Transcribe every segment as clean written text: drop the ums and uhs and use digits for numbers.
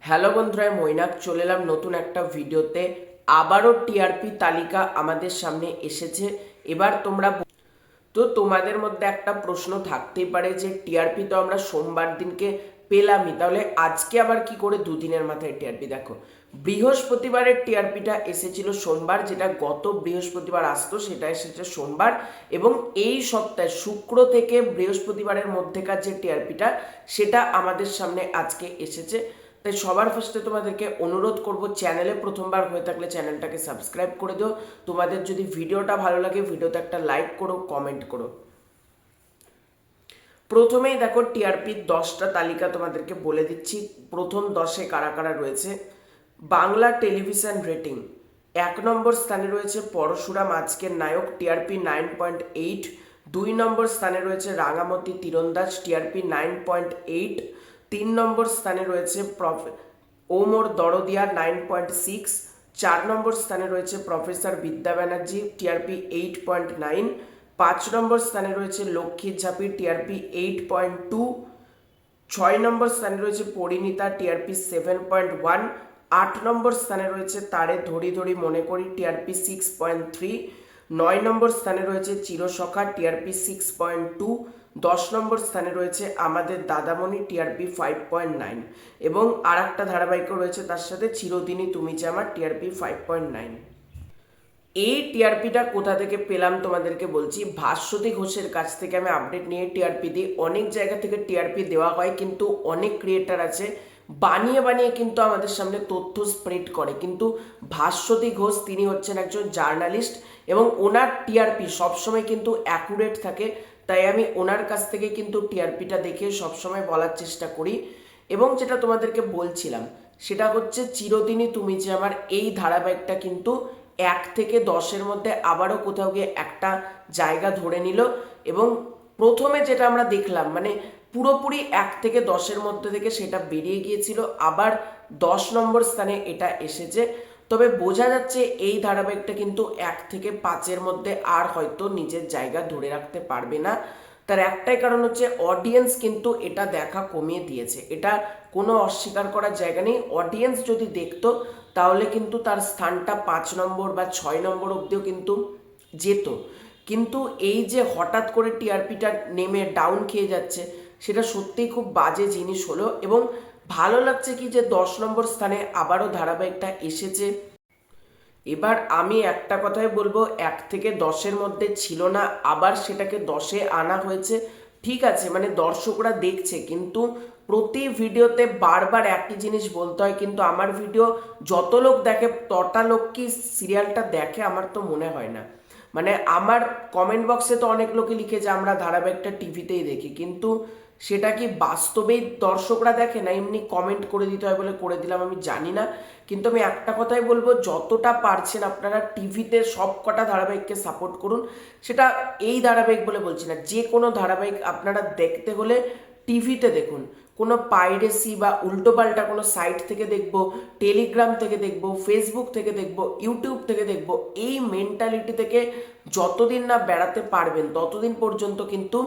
Hello বন্ধুরা, মৈনাক চলে এলাম নতুন একটা ভিডিওতে। আবারও টিআরপি তালিকা আমাদের সামনে এসেছে। এবার তোমাদের মধ্যে একটা প্রশ্ন থাকতেই পারে যে টিআরপি তো আমরা সোমবার দিনকে পেলামই, তাহলে আজকে আবার কি করে দুদিনের মাথায় টিআরপি? দেখো, বৃহস্পতিবারের টিআরপিটা এসেছিল সোমবার, যেটা গত বৃহস্পতিবার আসতো সেটা এসেছে সোমবার, এবং এই সপ্তাহে শুক্র থেকে বৃহস্পতিবারের মধ্যেকার যে টিআরপিটা সেটা আমাদের সামনে আজকে এসেছে। তাই সবার ফার্স্টে তোমাদেরকে অনুরোধ করব, চ্যানেলে প্রথমবার হয়ে থাকলে চ্যানেলটাকে সাবস্ক্রাইব করে দিও। তোমাদের যদি ভিডিওটা ভালো লাগে ভিডিওতে একটা লাইক করো, কমেন্ট করো। প্রথমেই দেখো, টিআরপির 10টা তালিকা তোমাদেরকে বলে দিচ্ছি। প্রথম 10-এ কারা কারা রয়েছে। বাংলা টেলিভিশন রেটিং 1 নম্বর স্থানে রয়েছে পরশুরাম আজকের নায়ক, টিআরপি 9.8। 2 নম্বর স্থানে রয়েছে রাঙামতি তীরন্দাজ, টিআরপি 9.8। 3 নম্বর স্থানে রয়েছে ওমর দরদিয়া 9.6। 4 নম্বর স্থানে রয়েছে প্রফেসর বিদ্যা ব্যানার্জি, টিআরপি 8.9। 5 নম্বর স্থানে রয়েছে লক্ষ্মীর ঝাঁপি, টিআরপি 8.2। 6 নম্বর স্থানে রয়েছে পরিণীতা, টিআরপি 7.1। 8 নম্বর স্থানে রয়েছে তারে ধরি ধরি মনে করি, টিআরপি 6.3। 9 নম্বর স্থানে রয়েছে চিরসখা, টিআরপি 6.2। 10 নম্বর স্থানে রয়েছে আমাদের দাদামণি, টিআরপি 5.9। এবং আর একটা ধারাবাহিক রয়েছে তার সাথে, চিরদিনই তুমি যে আমার, টিআরপি 5.9। এই টিআরপিটা কোথা থেকে পেলাম তোমাদেরকে বলছি। ভাস্বতী ঘোষের কাছ থেকে আমি আপডেট নিয়ে টিআরপি দিই। অনেক জায়গা থেকে টিআরপি দেওয়া হয়, কিন্তু অনেক ক্রিয়েটার আছে বানিয়ে বানিয়ে কিন্তু আমাদের সামনে তথ্য স্প্রেড করে, কিন্তু ভাস্বতী ঘোষ তিনি হচ্ছেন একজন জার্নালিস্ট এবং ওনার টিআরপি সবসময় কিন্তু অ্যাকুরেট থাকে। তাই আমি ওনার কাছ থেকে কিন্তু টিআরপিটা দেখে সবসময় বলার চেষ্টা করি। এবং যেটা তোমাদেরকে বলছিলাম সেটা হচ্ছে চিরদিনই তুমি যে আমার, এই ধারাবাহিকটা কিন্তু 1 থেকে 10-এর মধ্যে আবারও কোথাও গিয়ে একটা জায়গা ধরে নিল। এবং প্রথমে যেটা আমরা দেখলাম, মানে পুরোপুরি 1 থেকে 10-এর মধ্যে থেকে সেটা বেরিয়ে গিয়েছিল, আবার 10 নম্বর স্থানে এটা এসেছে। তবে বোঝা যাচ্ছে এই ধারাবাহিকটা কিন্তু 1 থেকে 5-এর মধ্যে আর হয়তো নিজের জায়গা ধরে রাখতে পারবে না। তার একটাই কারণ হচ্ছে অডিয়েন্স কিন্তু এটা দেখা কমিয়ে দিয়েছে, এটা কোনো অস্বীকার করার জায়গা নেই। অডিয়েন্স যদি দেখতো তাহলে কিন্তু তার স্থানটা 5 নম্বর বা 6 নম্বর অবধিও কিন্তু যেত। কিন্তু এই যে হঠাৎ করে টিআরপিটা নেমে ডাউন খেয়ে যাচ্ছে, সেটা সত্যিই খুব বাজে জিনিস হলো। এবং ভালো লাগছে কি যে 10 নম্বর স্থানে আবারও ধারাবাহিকটা এসেছে। এবার আমি একটা কথাই বলবো, 1 থেকে 10-এর মধ্যে ছিল না, আবার সেটাকে 10-এ আনা হয়েছে। ঠিক আছে, মানে দর্শকরা দেখছে, কিন্তু প্রতি ভিডিওতে বারবার একই জিনিস বলতে হয়। কিন্তু আমার ভিডিও যত লোক দেখে তটা লোক কি সিরিয়ালটা দেখে আমার তো মনে হয় না। মানে আমার কমেন্ট বক্সে তো অনেক লোকে লিখে যে আমরা ধারাবাহিকটা টিভিতেই দেখি, কিন্তু সেটা কি বাস্তবেই দর্শকরা দেখে, না এমনি কমেন্ট করে দিতে হয় বলে করে দিলাম, আমি জানি না। কিন্তু আমি একটা কথাই বলবো, যতটা পারছেন আপনারা টিভিতে সব কটা ধারাবাহিককে সাপোর্ট করুন। সেটা এই ধারাবাহিক বলে বলছি না, যে কোনো ধারাবাহিক আপনারা দেখতে হলে টিভিতে দেখুন। কোনো পাইরেসি বা উল্টোপাল্টা কোনো সাইট থেকে দেখবো, টেলিগ্রাম থেকে দেখবো, ফেসবুক থেকে দেখবো, ইউটিউব থেকে দেখবো, এই মেন্টালিটি থেকে যতদিন না বেড়াতে পারবেন ততদিন পর্যন্ত কিন্তু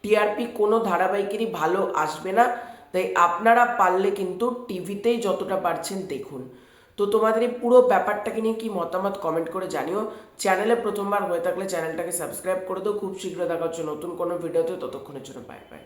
টিআরপি কোনো ধারাবাহিকেরই ভালো আসবে না। তাই আপনারা পারলে কিন্তু টিভিতেই যতটা পারছেন দেখুন। তো তোমাদের এই পুরো ব্যাপারটাকে নিয়ে কি মতামত কমেন্ট করে জানিও। চ্যানেলে প্রথমবার হয়ে থাকলে চ্যানেলটাকে সাবস্ক্রাইব করে দাও। খুব শীঘ্র দেখা হচ্ছে নতুন কোনো ভিডিওতে, ততক্ষণের জন্য বাই বাই।